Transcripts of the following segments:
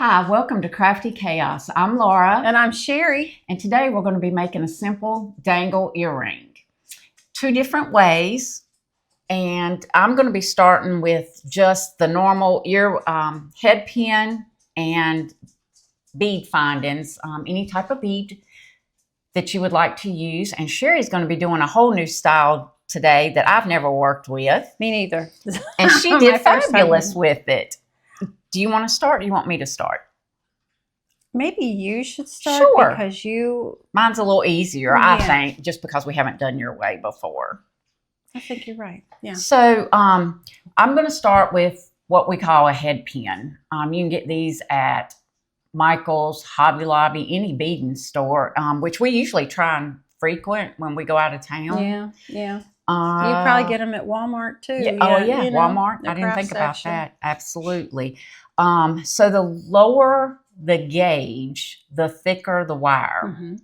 Hi, welcome to Crafty Chaos. I'm Laura. And I'm Sherry. And today we're going to be making a simple dangle earring. Two different ways. And I'm going to be starting with just the normal head pin and bead findings, any type of bead that you would like to use. And Sherry's going to be doing a whole new style today that I've never worked with. Me neither. And she did fabulous with it. Do you want to start or do you want me to start? Maybe you should start Sure. because Mine's a little easier, I think, just because we haven't done your way before. I think you're right. Yeah. So I'm going to start with what we call a head pin. You can get these at Michael's, Hobby Lobby, any beading store, which we usually try and frequent when we go out of town. Yeah. You probably get them at Walmart too. Yeah. Oh yeah, Walmart. I didn't think about that. Absolutely. So the lower the gauge, the thicker the wire. Mm-hmm.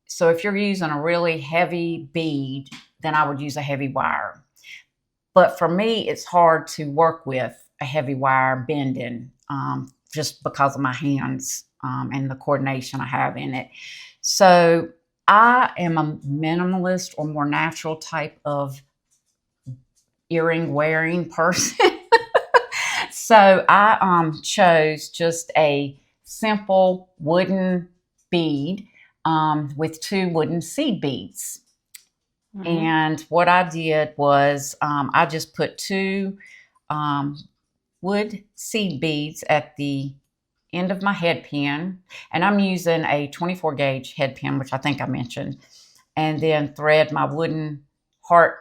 So if you're using a really heavy bead, then I would use a heavy wire. But for me, it's hard to work with a heavy wire bending just because of my hands and the coordination I have in it. So I am a minimalist or more natural type of earring wearing person. So I chose just a simple wooden bead with two wooden seed beads. Mm-hmm. And what I did was I just put two wood seed beads at the end of my head pin, and I'm using a 24 gauge head pin, which I think I mentioned, and then thread my wooden heart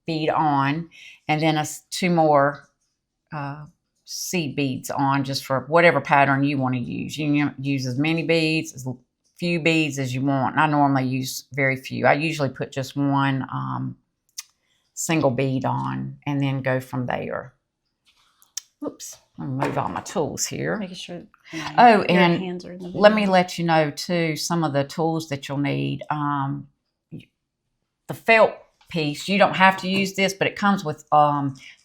bead on, and then two more seed beads on, just for whatever pattern you want to use. You can use as many beads, as few beads as you want. I normally use very few. I usually put just one single bead on and then go from there. Oops, I'm gonna move all my tools here. Making sure your hands are in the let me let you know too some of the tools that you'll need. The felt piece, you don't have to use this, but it comes with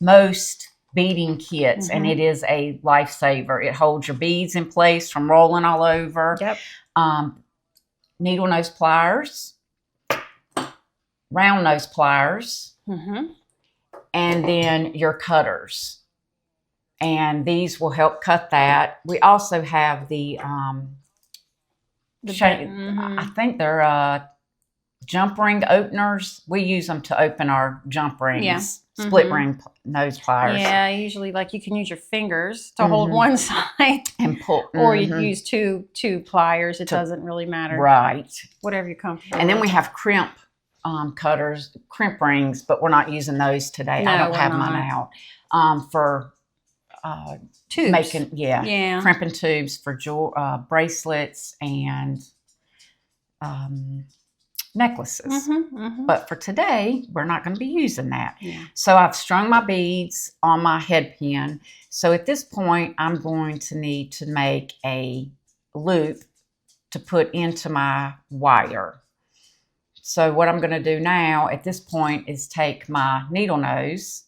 most beading kits, and it is a lifesaver. It holds your beads in place from rolling all over. Yep. Needle nose pliers, round nose pliers, and then your cutters. And these will help cut that. We also have I think they're jump ring openers. We use them to open our jump rings. Yeah. Split ring nose pliers. Yeah, usually you can use your fingers to hold one side and pull, or you use two pliers. It doesn't really matter. Right. Whatever you're comfortable And then with. we have crimp cutters, crimp rings, but we're not using those today. No, I don't have we're mine not. out for tubes. making crimping tubes for bracelets and necklaces. But for today, we're not going to be using that. Yeah. So I've strung my beads on my head pin. So at this point, I'm going to need to make a loop to put into my wire. So what I'm going to do now at this point is take my needle nose,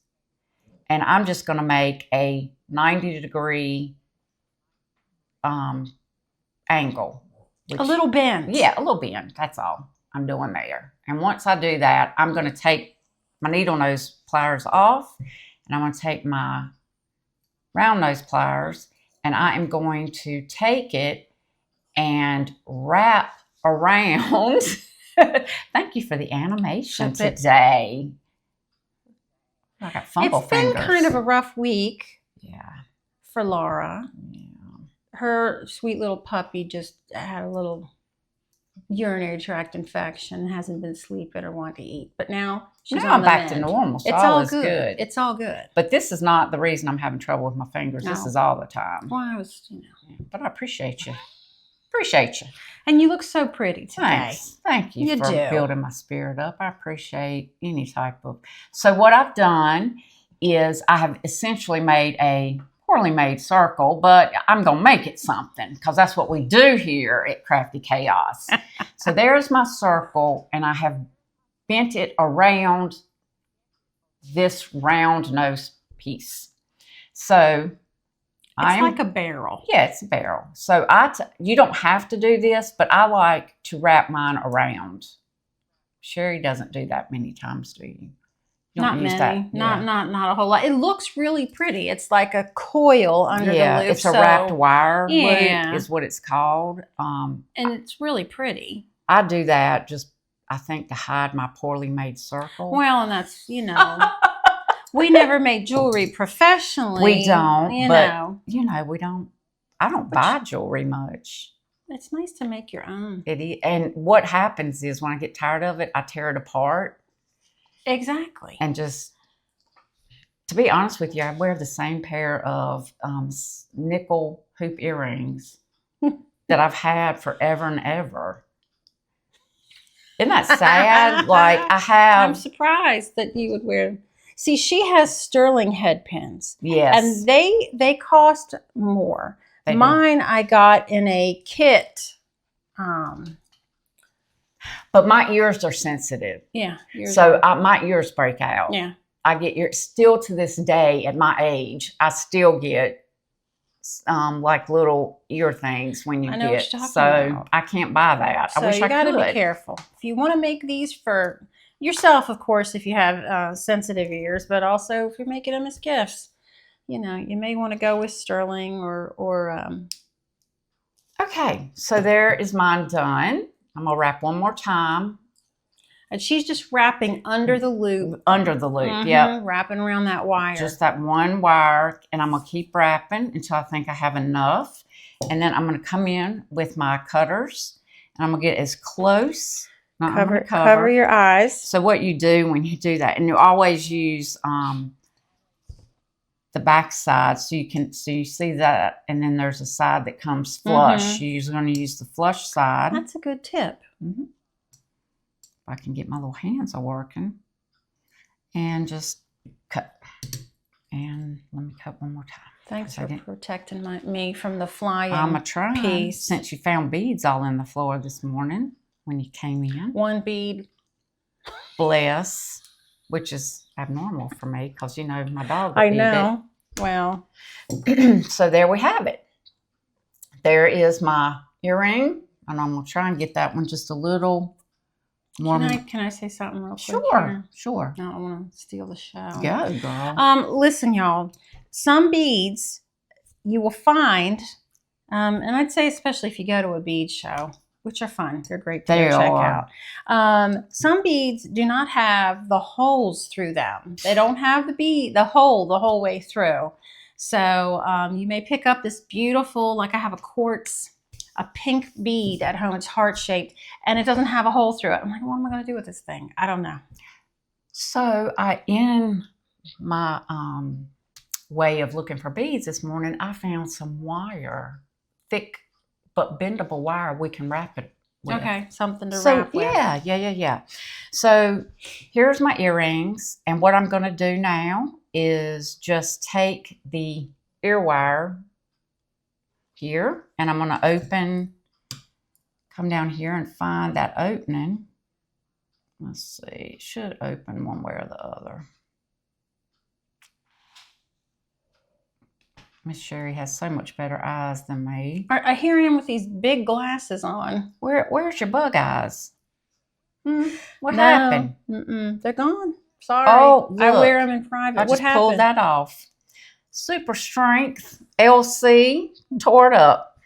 and I'm just going to make a 90-degree angle. A little bend. Yeah, a little bend. That's all I'm doing there. And once I do that, I'm going to take my needle nose pliers off, and I'm going to take my round nose pliers, and I am going to take it and wrap around. Thank you for the animation today. I got fumble fingers. It's been kind of a rough week. Yeah. For Laura. Yeah. Her sweet little puppy just had a little urinary tract infection, hasn't been sleeping or want to eat. But now she's on the back mend. to normal. So it's all all is good. It's all good. But this is not the reason I'm having trouble with my fingers. No. This is all the time. Well, I was, But I appreciate you. Appreciate you. And you look so pretty today. Thanks. Thank you, You for do. building my spirit up. I appreciate any type of. So what I've done is I have essentially made a poorly made circle, but I'm going to make it something because that's what we do here at Crafty Chaos. So there's my circle, and I have bent it around this round nose piece. So It's like a barrel. Yeah, it's a barrel. So you don't have to do this, but I like to wrap mine around. Sherry doesn't do that many times, do you? You Not don't use many. that. Yeah. Not a whole lot. It looks really pretty. It's like a coil under the loop. It's a wrapped wire yeah. loop is what it's called. And it's really pretty. I do that I think to hide my poorly made circle. Well, and that's, we never make jewelry professionally. We don't. We don't. I don't buy jewelry much. It's nice to make your own. And what happens is when I get tired of it, I tear it apart. Exactly. And just, to be honest with you, I wear the same pair of nickel hoop earrings that I've had forever and ever. Isn't that sad? I'm surprised that you would wear them. See, she has sterling head pins. Yes. And they cost more. They Mine do. I got in a kit. But my ears are sensitive. Yeah. So my ears break out. Yeah. I get still to this day at my age, I still get like little ear things when you I know get. what you're talking So about. I can't buy that. So I wish you I could. got to be careful. If you want to make these for yourself, of course, if you have sensitive ears, but also if you're making them as gifts, you may want to go with sterling or. Okay, so there is mine done. I'm gonna wrap one more time. And she's just wrapping under the loop. Under the loop, yep. Wrapping around that wire. Just that one wire, and I'm gonna keep wrapping until I think I have enough. And then I'm gonna come in with my cutters, and I'm gonna get as close. Cover your eyes. So what you do when you do that, and you always use the back side, so you see that, and then there's a side that comes flush. You're going to use the flush side. That's a good tip. If I can get my little hands working, and just cut. And let me cut one more time. Thanks for protecting me from the flying I'm trying piece. Since you found beads all in the floor this morning when you came in. One bead. Bless. Which is abnormal for me because, my dog would I eat know. Well. So there we have it. There is my earring. And I'm going to try and get that one just a little more. Can I say something real quick? Sure. No, I want to steal the show. Go, girl. Listen, y'all. Some beads you will find, and I'd say especially if you go to a bead show, which are fun. They're great to check out. Some beads do not have the holes through them. They don't have the hole the whole way through. So you may pick up this beautiful, like I have a pink bead at home. It's heart-shaped, and it doesn't have a hole through it. I'm like, what am I going to do with this thing? I don't know. So in my way of looking for beads this morning, I found some wire, thick but bendable wire we can wrap it with. Okay, something to wrap with. Yeah. So here's my earrings, and what I'm going to do now is just take the ear wire here, and I'm going to come down here and find that opening. Let's see, it should open one way or the other. Miss Sherry has so much better eyes than me. I hear him with these big glasses on. Where's your bug eyes? What happened? They're gone. Sorry. Oh, look. I wear them in private. I just pulled that off. Super strength. LC tore it up.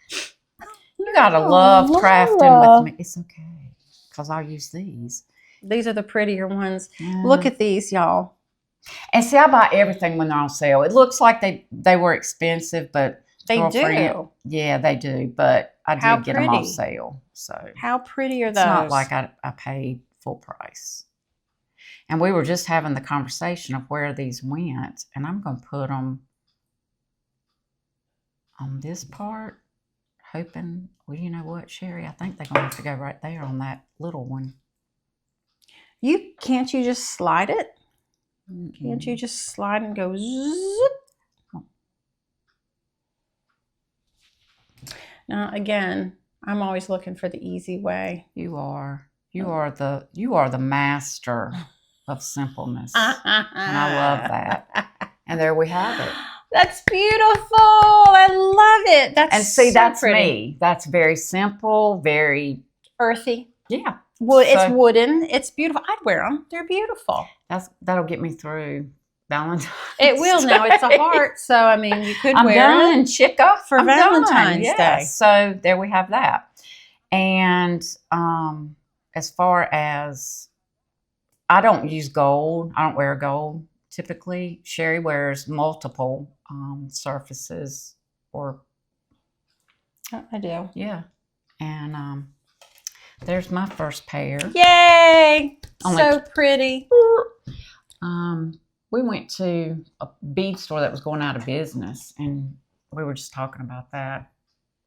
You gotta love crafting with me. It's okay, because I'll use these. These are the prettier ones. Look at these, y'all. And see, I buy everything when they're on sale. It looks like they were expensive, but they do. Yeah, they do. But I did get them on sale. So how pretty are those? It's not like I paid full price. And we were just having the conversation of where these went, and I'm going to put them on this part, hoping. Well, you know what, Sherry? I think they're going to have to go right there on that little one. Can't you just slide it? Can't you just slide and go zip? Now, again, I'm always looking for the easy way. You are the master of simpleness. And I love that. And there we have it. That's beautiful. I love it. That's And see, so that's pretty. me. That's very simple, very Earthy. yeah. Wood. It's So- wooden. It's beautiful. I'd wear them. They're beautiful. That'll get me through Valentine's. It will now. It's a Day. heart, so I mean, you could I'm wear done, it chicka. for I'm Valentine's done. Day. Yes. So there we have that. And as far as I don't use gold, I don't wear gold typically. Sherry wears multiple surfaces, or I do. yeah. And there's my first pair. Yay! Only- So pretty. We went to a bead store that was going out of business, and we were just talking about that.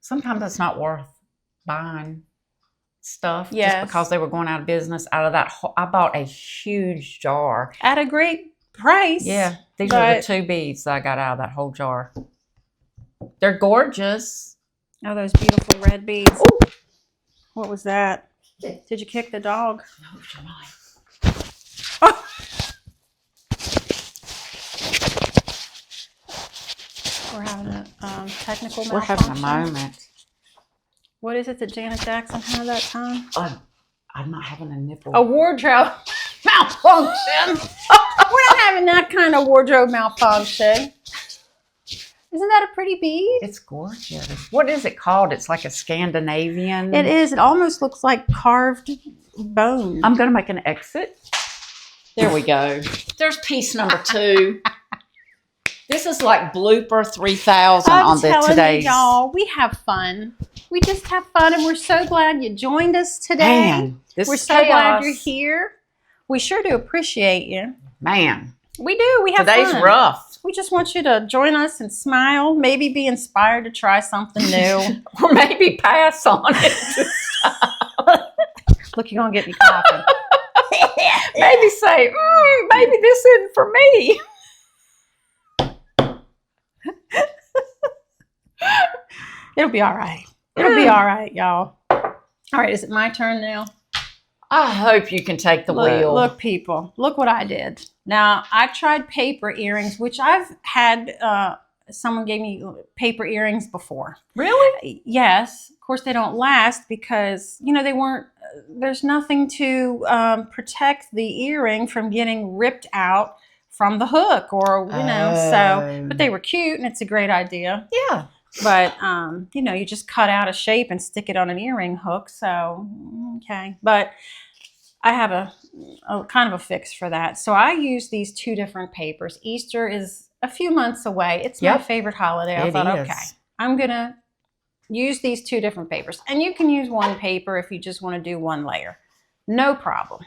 Sometimes it's not worth buying stuff Yes. just because they were going out of business. Out of that, I bought a huge jar. At a great price. Yeah, these are the 2 beads that I got out of that whole jar. They're gorgeous. Oh, those beautiful red beads. Ooh. What was that? Did you kick the dog? Oh, July. Oh. We're having a technical malfunction. We're having a moment. What is it that Janet Jackson had that time? I'm not having a nipple. A wardrobe malfunction. We're not having that kind of wardrobe malfunction. Isn't that a pretty bead? It's gorgeous. What is it called? It's like a Scandinavian. It is. It almost looks like carved bone. I'm going to make an exit. There we go. There's piece number 2. This is like blooper 3000 on today's. Y'all, we have fun. We just have fun, and we're so glad you joined us today. Man, this we're is so chaos. glad you're here. We sure do appreciate you. Man, We do. We have today's fun. rough. We just want you to join us and smile, maybe be inspired to try something new. Or maybe pass on it. Look, you're going to get me coughing. Maybe say, maybe this isn't for me. It'll be all right. It'll be all right, y'all. All right, is it my turn now? I hope you can take the wheel. Look, people, look what I did. Now, I tried paper earrings, which I've had, someone gave me paper earrings before. Really? Yes. Of course, they don't last because, they weren't, there's nothing to protect the earring from getting ripped out from the hook or, but they were cute and it's a great idea. Yeah. But, you just cut out a shape and stick it on an earring hook. So, okay. But I have a kind of a fix for that. So I use these 2 different papers. Easter is a few months away. It's my favorite holiday. I thought, okay, I'm going to use these 2 different papers. And you can use 1 paper if you just want to do 1 layer. No problem.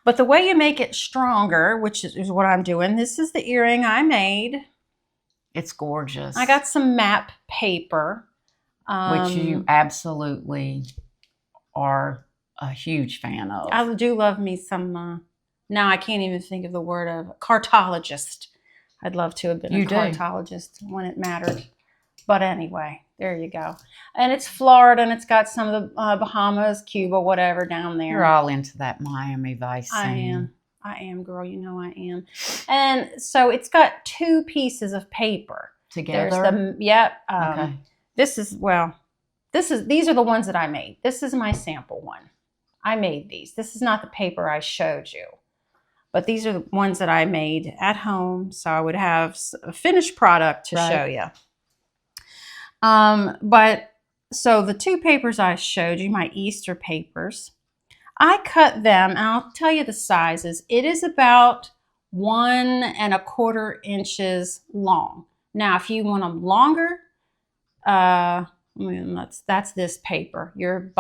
But the way you make it stronger, which is what I'm doing, this is the earring I made. It's gorgeous. I got some map paper. Which you absolutely are a huge fan of. I do love me some, now I can't even think of the word of cartologist. I'd love to have been a cartologist when it mattered. But anyway, there you go. And it's Florida and it's got some of the Bahamas, Cuba, whatever down there. You're all into that Miami Vice scene. I am, girl. You know I am. And so it's got 2 pieces of paper. Together? Okay. These are the ones that I made. This is my sample one. I made these. This is not the paper I showed you. But these are the ones that I made at home. So I would have a finished product to show you. So the 2 papers I showed you, my Easter papers, I cut them, and I'll tell you the sizes. It is about 1 1/4 inches long. Now, if you want them longer, that's this paper. Your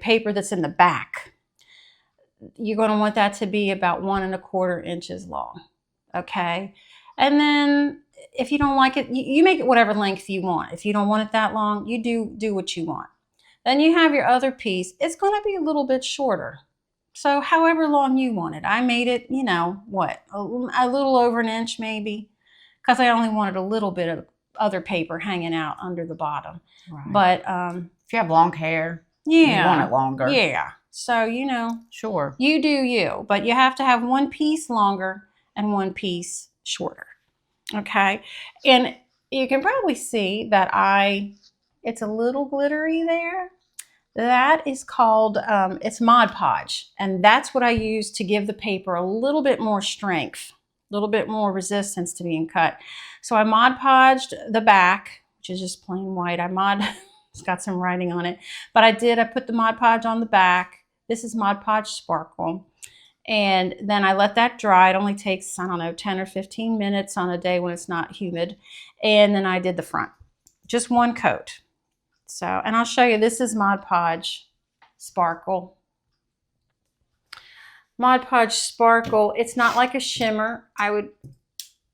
paper that's in the back. You're going to want that to be about 1 1/4 inches long. Okay. And then if you don't like it, you make it whatever length you want. If you don't want it that long, you do what you want. Then you have your other piece. It's going to be a little bit shorter. So however long you want it. I made it, a little over 1 inch maybe, because I only wanted a little bit of other paper hanging out under the bottom. Right. But if you have long hair, you want it longer. Yeah. So, sure. You do you, but you have to have 1 piece longer and 1 piece shorter. Okay. And you can probably see that it's a little glittery there. That is called, it's Mod Podge. And that's what I use to give the paper a little bit more strength, a little bit more resistance to being cut. So I Mod Podged the back, which is just plain white. It's got some writing on it. But I put the Mod Podge on the back. This is Mod Podge Sparkle. And then I let that dry. It only takes, I don't know, 10 or 15 minutes on a day when it's not humid. And then I did the front. Just one coat. So, and I'll show you, this is Mod Podge Sparkle. Mod Podge Sparkle, it's not like a shimmer. I would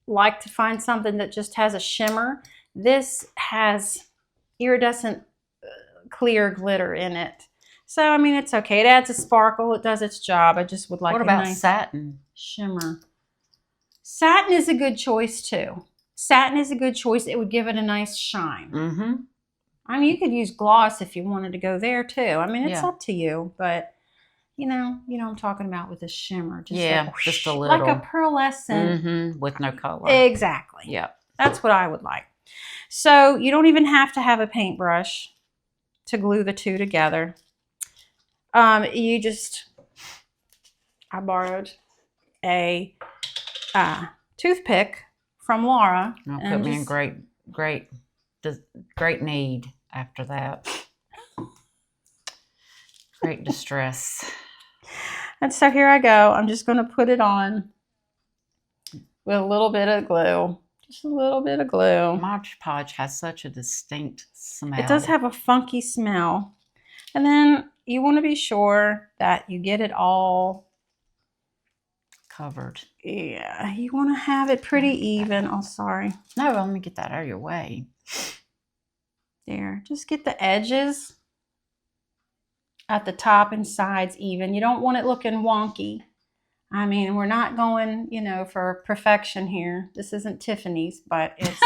like to find something that just has a shimmer. This has iridescent clear glitter in it. So, I mean, it's okay. It adds a sparkle. It does its job. I just would like what a about nice satin? Shimmer. Satin is a good choice, too. Satin is a good choice. It would give it a nice shine. Mm-hmm. I mean, you could use gloss if you wanted to go there, too. I mean, it's up to you. But, you know I'm talking about with a shimmer. Just just a little. Like a pearlescent. Mm-hmm. With no color. Exactly. Yep. That's what I would like. So, you don't even have to have a paintbrush to glue the two together. I borrowed a toothpick from Laura. It'll put me in great need after that. Great distress. And so here I go. I'm just going to put it on with a little bit of glue. Just a little bit of glue. Mod Podge has such a distinct smell. It does have a funky smell. And then you want to be sure that you get it all covered. Yeah, you want to have it pretty even. Oh, sorry. No, let me get that out of your way. There. Just get the edges at the top and sides even. You don't want it looking wonky. I mean, we're not going, for perfection here. This isn't Tiffany's, but it's...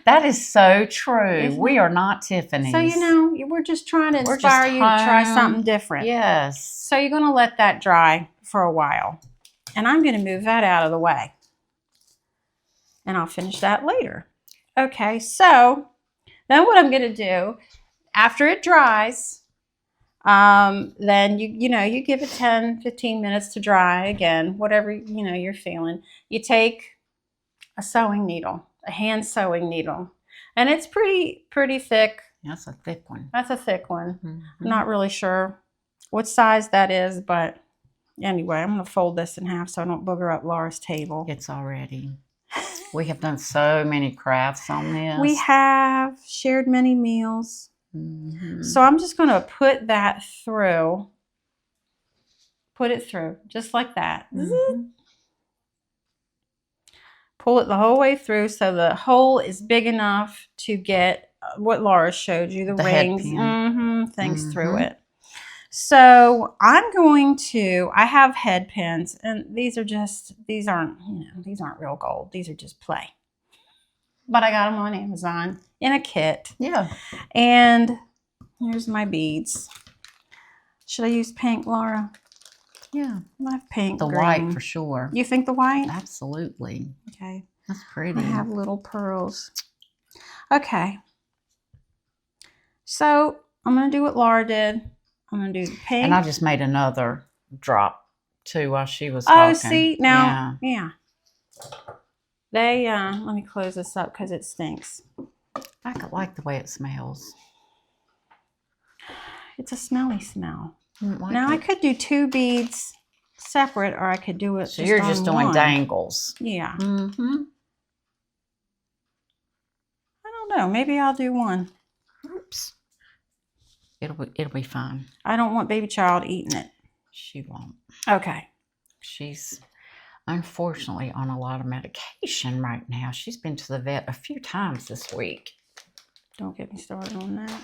That is so true. We are not Tiffany's. So, we're just trying to inspire you to try something different. Yes. So you're going to let that dry for a while. And I'm going to move that out of the way. And I'll finish that later. Okay, so then what I'm going to do, after it dries, then you give it 10, 15 minutes to dry again, whatever, you're feeling. You take a sewing needle, a hand sewing needle, and it's pretty thick. That's a thick one. That's a thick one. Mm-hmm. I'm not really sure what size that is, but anyway, I'm going to fold this in half so I don't booger up Laura's table. It's already. We have done so many crafts on this. We have shared many meals. Mm-hmm. So I'm just going to put that through. Put it through, just like that. Mm-hmm. Pull it the whole way through so the hole is big enough to get what Laura showed you, the rings, things through it. So I have head pins, and these aren't real gold. These are just play. But I got them on Amazon in a kit. Yeah. And here's my beads. Should I use pink, Laura? Yeah. I have pink. The green. white for sure. You think the white? Absolutely. Okay. That's pretty. I have little pearls. Okay. So I'm going to do what Laura did. I'm going to do the pink. And I just made another drop too while she was talking. Oh, see? Now, yeah. They, let me close this up because it stinks. I like the way it smells. It's a smelly smell. Like now, I could do 2 beads separate, or I could do it so you're just doing one. dangles. Yeah. Mm-hmm. I don't know. Maybe I'll do one. Oops. It'll be fine. I don't want baby child eating it. She won't. Okay. She's unfortunately on a lot of medication right now. She's been to the vet a few times this week. Don't get me started on that.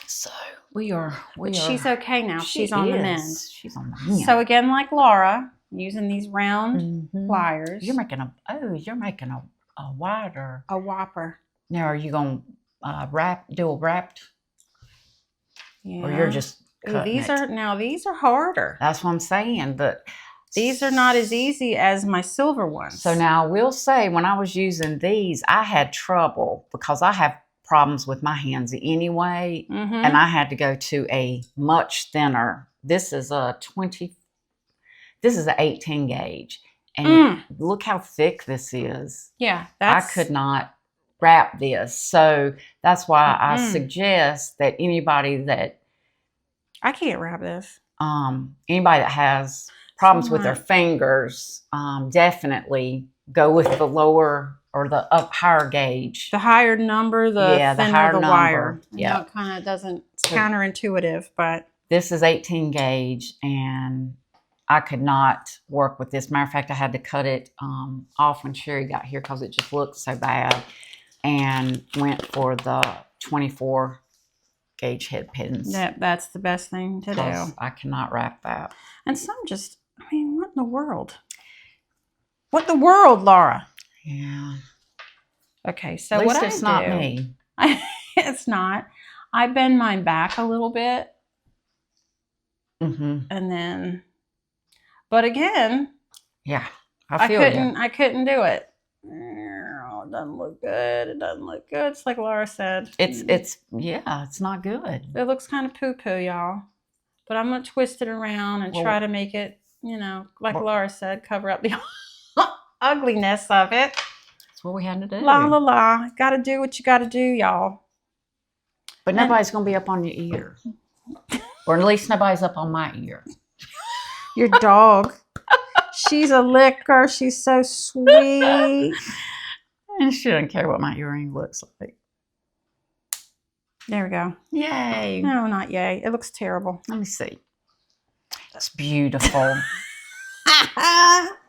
So we are. She's okay now. She's on the mend. She's on the mend. So again, like Laura, using these round pliers. You're making a wider. A whopper. Now, are you going to do a wrapped? Yeah. Or you're just cutting these are harder. That's what I'm saying. But These are not as easy as my silver ones. So now I will say, when I was using these, I had trouble because I have problems with my hands anyway, and I had to go to a much thinner. This is a 20. This is an 18 gauge, and look how thick this is. Yeah, I could not wrap this, so that's why I suggest that anybody that I can't wrap this. Anybody that has problems with their fingers, definitely go with the lower or the higher gauge. The higher number, the thinner the wire. Yeah, it kind of doesn't. It's counterintuitive, but this is 18 gauge, and I could not work with this. Matter of fact, I had to cut it off when Sherry got here because it just looked so bad, and went for the 24 gauge head pins. That's the best thing to do. I cannot wrap that. And some just, I mean, what in the world? What in the world, Laura? Yeah. Okay, so at least what it's not me. It's not. I bend mine back a little bit. And then, but again, yeah, I couldn't do it. Oh, it doesn't look good. It doesn't look good. It's like Laura said. It's not good. It looks kind of poo-poo, y'all. But I'm going to twist it around and try to make it, like Laura said, cover up the ugliness of it. That's what we had to do. La, la, la. Got to do what you got to do, y'all. But nobody's going to be up on your ear. Or at least nobody's up on my ear. Your dog. She's a licker. She's so sweet. And she doesn't care what my earring looks like. There we go. Yay. No, not yay. It looks terrible. Let me see. It's beautiful.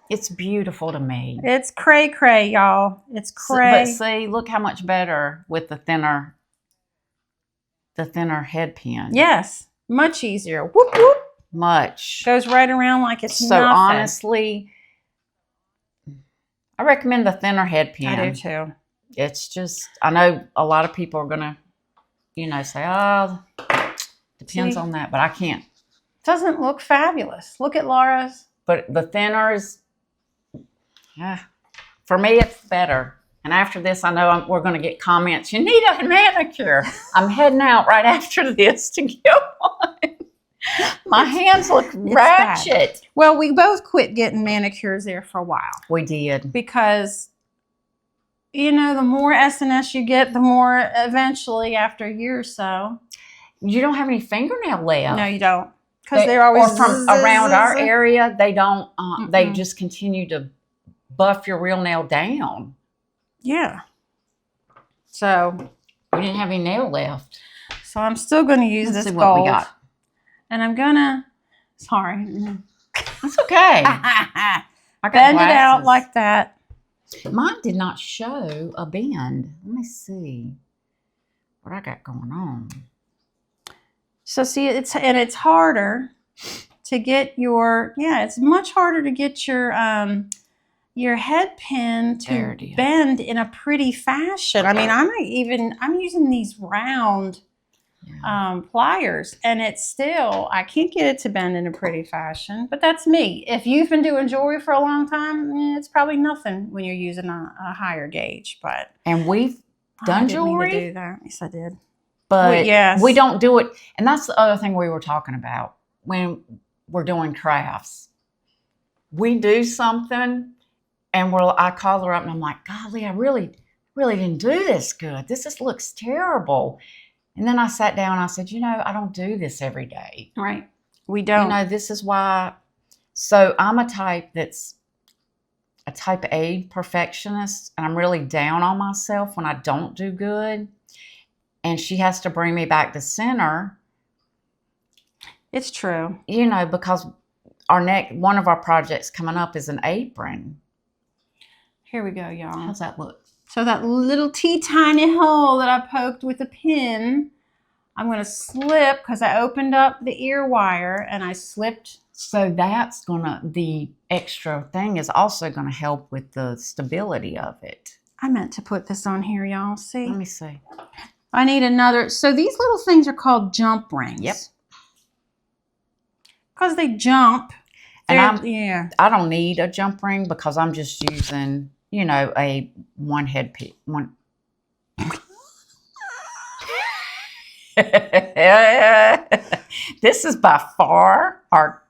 It's beautiful to me. It's cray-cray, y'all. It's cray. But see, look how much better with the thinner head pin. Yes. Much easier. Whoop, whoop. Much. Goes right around like it's so nothing. Honestly, I recommend the thinner head pin. I do too. It's just, I know a lot of people are going to, say, oh, depends on that, but I can't. Doesn't look fabulous. Look at Laura's. But the thinners, for me, it's better. And after this, I know we're going to get comments. You need a manicure. I'm heading out right after this to get one. My hands look ratchet. Bad. Well, we both quit getting manicures there for a while. We did. Because, the more S&S you get, the more eventually, after a year or so. You don't have any fingernail left. No, you don't. Because they're always... Or from around our area, they don't, they just continue to buff your real nail down. Yeah. So... We didn't have any nail left. So I'm still going to use this gold. What we got. And I'm going to... Sorry. That's okay. Bend it out like that. Mine did not show a bend. Let me see what I got going on. So see, it's harder to get your, it's much harder to get your head pin to bend in a pretty fashion. I mean, I'm using these round pliers, and it's still, I can't get it to bend in a pretty fashion, but that's me. If you've been doing jewelry for a long time, it's probably nothing when you're using a higher gauge, but. And we've done jewelry. I didn't mean to do that. Yes, I did. But we don't do it. And that's the other thing we were talking about when we're doing crafts. We do something and I call her up and I'm like, golly, I really didn't do this good. This just looks terrible. And then I sat down and I said, I don't do this every day. Right. We don't. This is why. So I'm a type that's a type A perfectionist, and I'm really down on myself when I don't do good. And she has to bring me back to center. It's true. Because one of our projects coming up is an apron. Here we go, y'all. How's that look? So that little tiny hole that I poked with a pin, I'm going to slip because I opened up the ear wire and I slipped. So the extra thing is also going to help with the stability of it. I meant to put this on here, y'all. See? Let me see. I need another. So these little things are called jump rings. Yep. Because they jump. And yeah. I don't need a jump ring because I'm just using, you know, a one head piece. One. This is by far our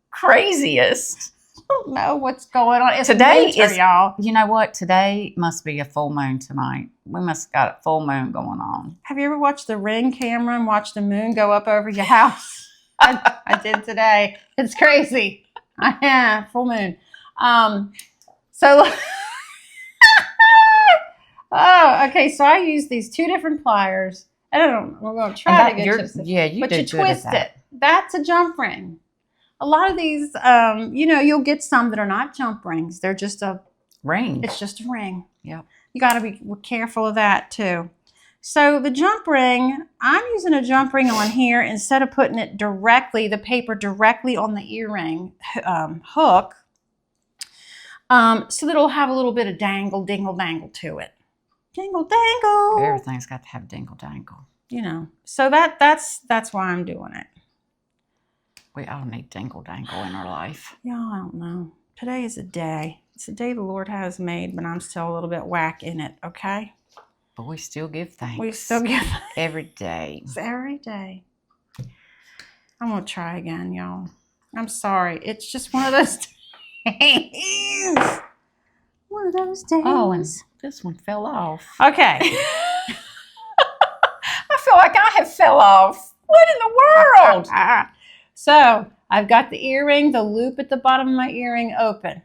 craziest. I don't know what's going on. It's Today winter, is, y'all. you know what? Today must be a full moon tonight. We must have got a full moon going on. Have you ever watched the Ring camera and watched the moon go up over your house? I did today. It's crazy. Yeah, full moon. So, oh, okay. So I use these 2 different pliers. I don't know. We're going to try to get to this. Yeah, you but do you good twist at that. it. That's a jump ring. A lot of these, you know, you'll get some that are not jump rings. They're just a Ring. It's just a ring. Yep. You got to be careful of that too. So the jump ring, I'm using a jump ring on here instead of putting it directly, the paper directly on the earring hook, so that it'll have a little bit of dingle dangle to it. Dingle dangle. Everything's got to have dingle dangle. You know, so that's why I'm doing it. We all need dingle dangle in our life. Yeah, I don't know. Today is a day. It's a day the Lord has made, but I'm still a little bit whack in it, okay? But we still give thanks. We still give every day. It's every day. I'm going to try again, y'all. I'm sorry. It's just one of those days. One of those days. Oh, and this one fell off. Okay. I feel like I have fell off. What in the world? So I've got the earring, the loop at the bottom of my earring open.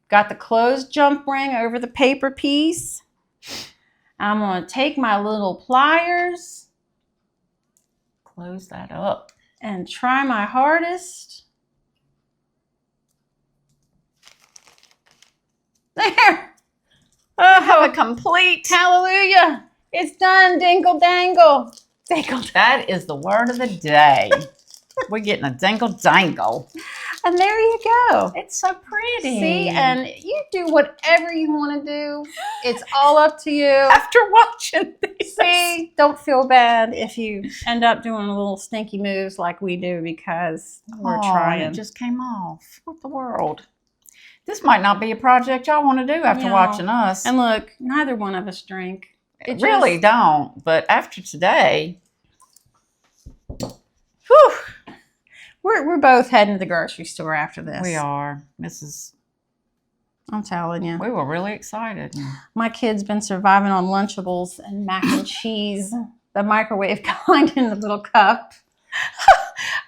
Got the closed jump ring over the paper piece. I'm going to take my little pliers. Close that up. And try my hardest. There. Oh, have a complete. Hallelujah. It's done. Dingle dangle. Dingle. That is the word of the day. We're getting a dingle dangle. And there you go. It's so pretty. See, and you do whatever you want to do. It's all up to you. After watching these. See, don't feel bad if you end up doing little stinky moves like we do because we're trying. It just came off. What the world? This might not be a project y'all want to do after watching us. And look, neither one of us drink. It really don't. But after today, whew. We're both heading to the grocery store after this. We are. I'm telling you. We were really excited. My kid's been surviving on Lunchables and mac and cheese, the microwave kind in the little cup.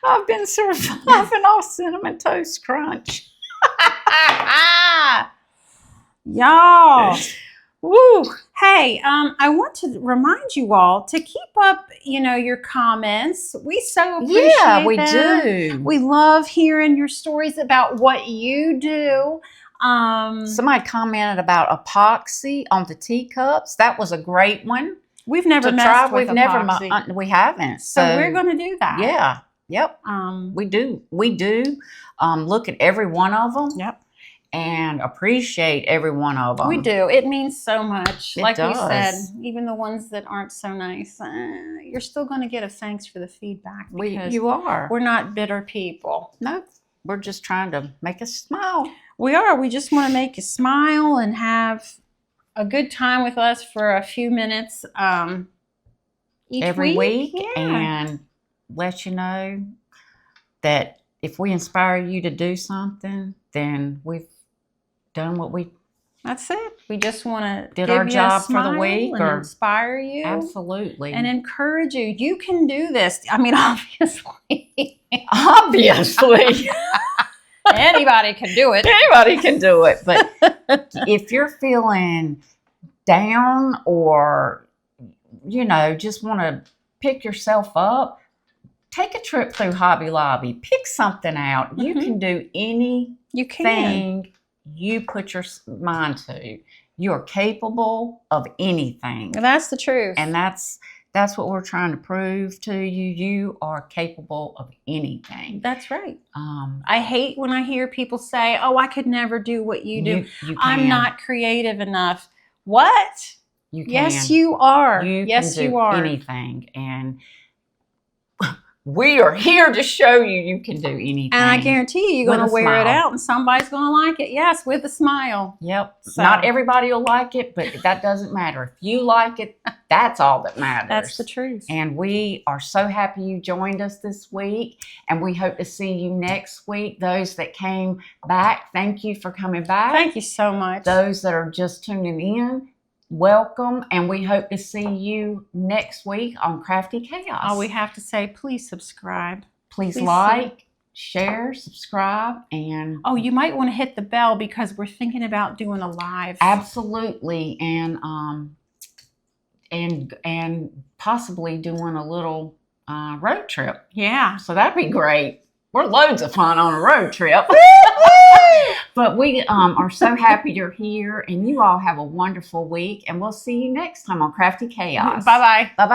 I've been surviving off Cinnamon Toast Crunch. Y'all. Woo. Hey, I want to remind you all to keep up, your comments. We so appreciate Yeah, we them. do. We love hearing your stories about what you do. Somebody commented about epoxy on the teacups. That was a great one. We've never messed with epoxy. We haven't. So we're going to do that. Yeah. Yep. We do. Look at every one of them. Yep. And appreciate every one of them. We do. It means so much. It like does. we said, even the ones that aren't so nice, you're still going to get a thanks for the feedback. You are. We're not bitter people. No, we're just trying to make us smile. We are. We just want to make you smile and have a good time with us for a few minutes every week. Yeah. And let you know that if we inspire you to do something, then we've done what we That's it. We just want to did our job for the week and or inspire you. Absolutely. And encourage you. You can do this. I mean, obviously. Obviously. Anybody can do it. Anybody can do it. But if you're feeling down or, just want to pick yourself up, take a trip through Hobby Lobby. Pick something out. Mm-hmm. You can do anything you put your mind to. You're capable of anything. That's the truth. And that's what we're trying to prove to you. You are capable of anything. That's right. I hate when I hear people say, "Oh, I could never do what you do. You I'm not creative enough." What? You can. Yes, you are. You yes, can do you are. Anything. And we are here to show you can do anything. And I guarantee you, you're going to wear it smile. out and somebody's going to like it. Yes, with a smile. Yep. So- Not everybody will like it, but that doesn't matter. If you like it, that's all that matters. That's the truth. And we are so happy you joined us this week. And we hope to see you next week. Those that came back, thank you for coming back. Thank you so much. Those that are just tuning in, welcome. And we hope to see you next week on Crafty Chaos. All we have to say, please subscribe. Please like, share, subscribe, and oh, you might want to hit the bell because we're thinking about doing a live. absolutely, and possibly doing a little road trip. Yeah. So that'd be great. We're loads of fun on a road trip. But we are so happy you're here, and you all have a wonderful week, and we'll see you next time on Crafty Chaos. Bye-bye. Bye-bye.